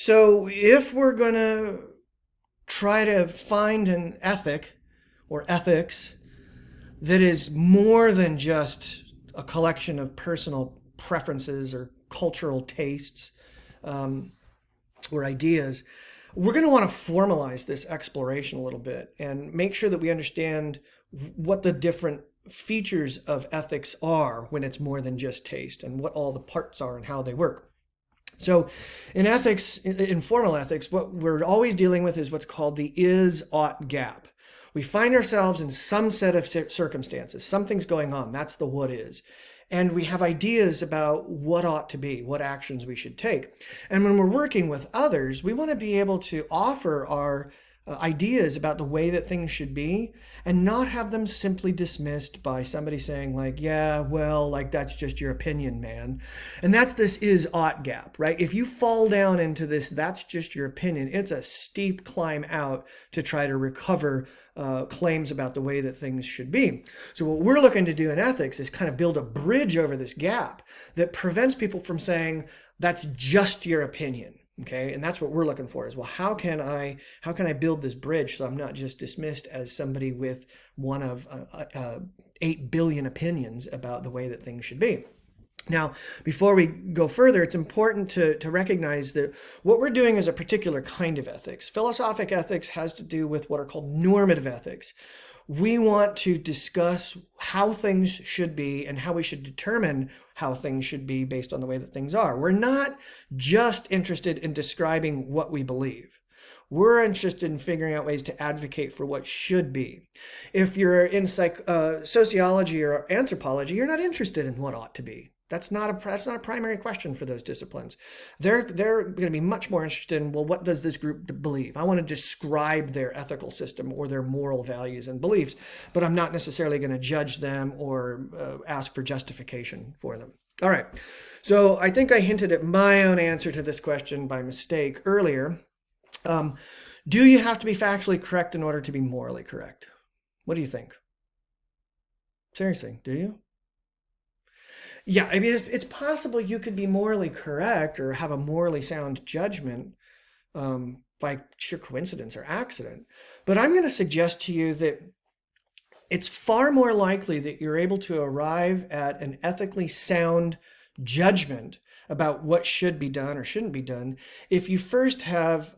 So if we're going to try to find an ethic or ethics that is more than just a collection of personal preferences or cultural tastes, um, or ideas, we're going to want to formalize this exploration a little bit and make sure that we understand what the different features of ethics are when it's more than just taste, and what all the parts are and how they work. So in ethics, in formal ethics, what we're always dealing with is what's called the is-ought gap. We find ourselves in some set of circumstances. Something's going on. That's the what is. And we have ideas about what ought to be, what actions we should take. And when we're working with others, we want to be able to offer our ideas about the way that things should be, and not have them simply dismissed by somebody saying like, yeah, well, like that's just your opinion, man. And that's this is-ought gap, right? If you fall down into this, that's just your opinion, it's a steep climb out to try to recover claims about the way that things should be. So what we're looking to do in ethics is kind of build a bridge over this gap that prevents people from saying, that's just your opinion. Okay, and that's what we're looking for, is, well, how can I build this bridge so I'm not just dismissed as somebody with one of 8 billion opinions about the way that things should be. Now, before we go further, it's important to recognize that what we're doing is a particular kind of ethics. Philosophic ethics has to do with what are called normative ethics. We want to discuss how things should be and how we should determine how things should be based on the way that things are. We're not just interested in describing what we believe. We're interested in figuring out ways to advocate for what should be. If you're in sociology or anthropology, you're not interested in what ought to be. That's not a primary question for those disciplines. They're going to be much more interested in, well, what does this group believe? I want to describe their ethical system or their moral values and beliefs, but I'm not necessarily going to judge them or ask for justification for them. All right. So I think I hinted at my own answer to this question by mistake earlier. Do you have to be factually correct in order to be morally correct? What do you think? Seriously, do you? Yeah, I mean, it's possible you could be morally correct or have a morally sound judgment by sheer coincidence or accident. But I'm going to suggest to you that it's far more likely that you're able to arrive at an ethically sound judgment about what should be done or shouldn't be done if you first have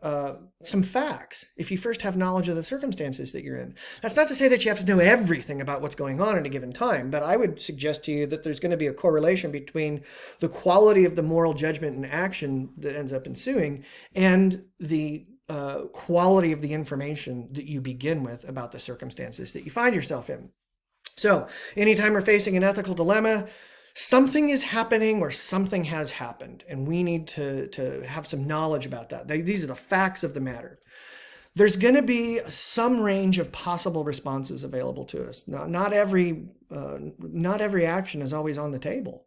some facts, if you first have knowledge of the circumstances that you're in. That's not to say that you have to know everything about what's going on at a given time, but I would suggest to you that there's going to be a correlation between the quality of the moral judgment and action that ends up ensuing and the quality of the information that you begin with about the circumstances that you find yourself in. So anytime we're facing an ethical dilemma, something is happening or something has happened, and we need to have some knowledge about that. These are the facts of the matter. There's going to be some range of possible responses available to us. Not every action is always on the table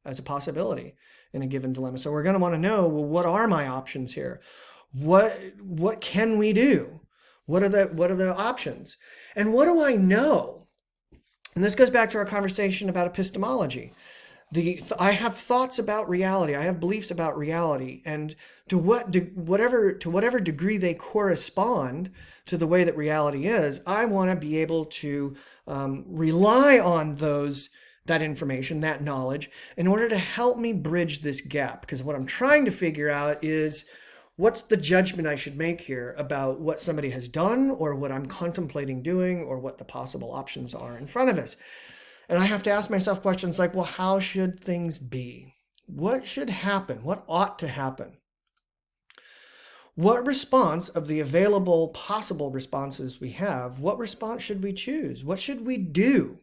as a possibility in a given dilemma. So we're going to want to know, well, what are my options here? What can we do? What are the options? And what do I know? And this goes back to our conversation about epistemology. I have thoughts about reality. I have beliefs about reality, and to whatever degree they correspond to the way that reality is, I want to be able to rely on that information, that knowledge, in order to help me bridge this gap. Because what I'm trying to figure out is, what's the judgment I should make here about what somebody has done or what I'm contemplating doing or what the possible options are in front of us? And I have to ask myself questions like, well, how should things be? What should happen? What ought to happen? What response of the available possible responses we have, what response should we choose? What should we do?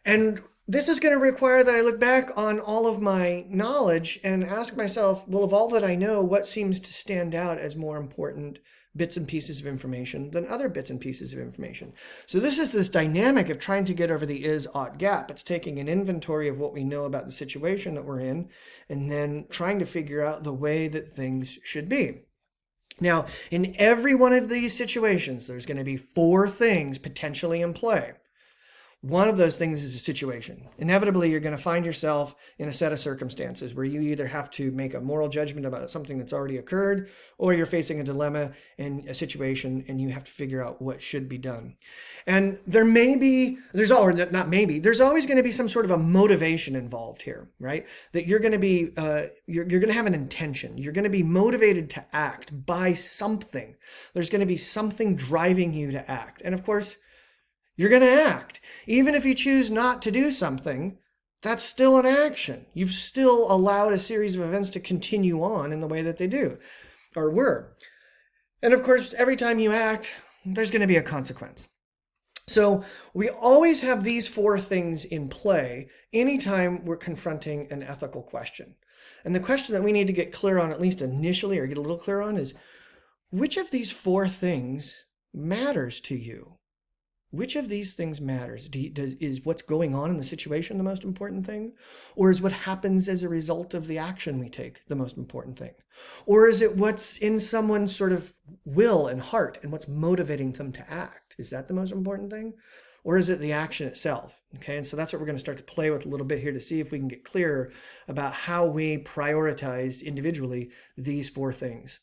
And this is going to require that I look back on all of my knowledge and ask myself, well, of all that I know, what seems to stand out as more important bits and pieces of information than other bits and pieces of information? So this is this dynamic of trying to get over the is-ought gap. It's taking an inventory of what we know about the situation that we're in and then trying to figure out the way that things should be. Now, in every one of these situations, there's going to be 4 things potentially in play. One of those things is a situation. Inevitably, you're going to find yourself in a set of circumstances where you either have to make a moral judgment about something that's already occurred, or you're facing a dilemma in a situation and you have to figure out what should be done. And there's always going to be some sort of a motivation involved here, right? That you're going to be, you're going to have an intention. You're going to be motivated to act by something. There's going to be something driving you to act. And of course, you're going to act. Even if you choose not to do something, that's still an action. You've still allowed a series of events to continue on in the way that they do, or were. And of course, every time you act, there's going to be a consequence. So we always have these four things in play anytime we're confronting an ethical question. And the question that we need to get clear on, at least initially, or get a little clear on, is which of these four things matters to you? Which of these things matters? Is what's going on in the situation the most important thing? Or is what happens as a result of the action we take the most important thing? Or is it what's in someone's sort of will and heart and what's motivating them to act? Is that the most important thing? Or is it the action itself? Okay, and so that's what we're going to start to play with a little bit here to see if we can get clearer about how we prioritize individually these four things.